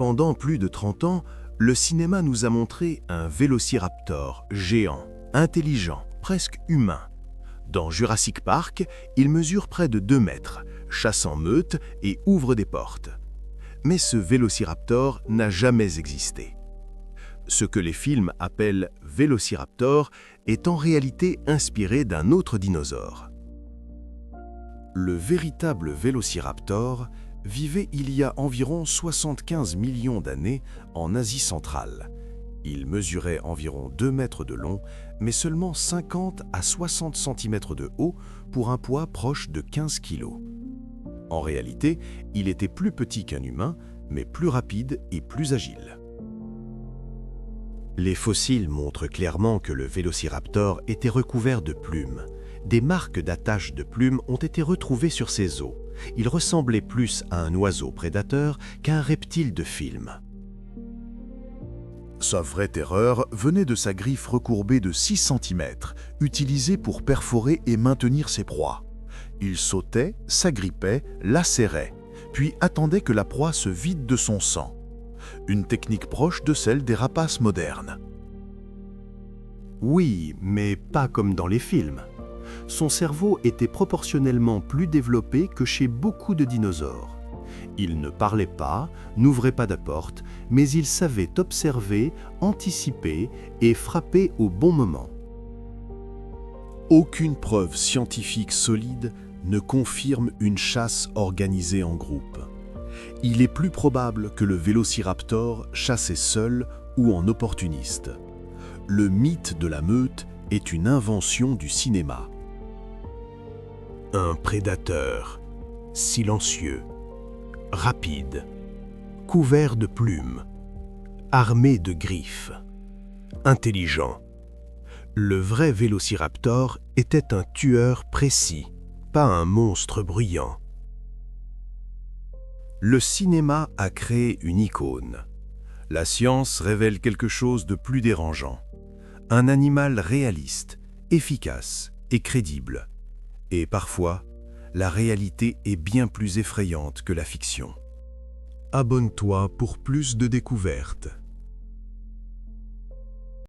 Pendant plus de 30 ans, le cinéma nous a montré un vélociraptor géant, intelligent, presque humain. Dans Jurassic Park, il mesure près de 2 mètres, chasse en meute et ouvre des portes. Mais ce vélociraptor n'a jamais existé. Ce que les films appellent vélociraptor est en réalité inspiré d'un autre dinosaure. Le véritable vélociraptor vivait il y a environ 75 millions d'années en Asie centrale. Il mesurait environ 2 mètres de long, mais seulement 50 à 60 cm de haut pour un poids proche de 15 kg. En réalité, il était plus petit qu'un humain, mais plus rapide et plus agile. Les fossiles montrent clairement que le vélociraptor était recouvert de plumes. Des marques d'attache de plumes ont été retrouvées sur ses os. Il ressemblait plus à un oiseau prédateur qu'à un reptile de film. Sa vraie terreur venait de sa griffe recourbée de 6 cm, utilisée pour perforer et maintenir ses proies. Il sautait, s'agrippait, lacérait, puis attendait que la proie se vide de son sang. Une technique proche de celle des rapaces modernes. Oui, mais pas comme dans les films. Son cerveau était proportionnellement plus développé que chez beaucoup de dinosaures. Il ne parlait pas, n'ouvrait pas de porte, mais il savait observer, anticiper et frapper au bon moment. Aucune preuve scientifique solide ne confirme une chasse organisée en groupe. Il est plus probable que le vélociraptor chassait seul ou en opportuniste. Le mythe de la meute est une invention du cinéma. Un prédateur, silencieux, rapide, couvert de plumes, armé de griffes, intelligent. Le vrai vélociraptor était un tueur précis, pas un monstre bruyant. Le cinéma a créé une icône. La science révèle quelque chose de plus dérangeant. Un animal réaliste, efficace et crédible. Et parfois, la réalité est bien plus effrayante que la fiction. Abonne-toi pour plus de découvertes.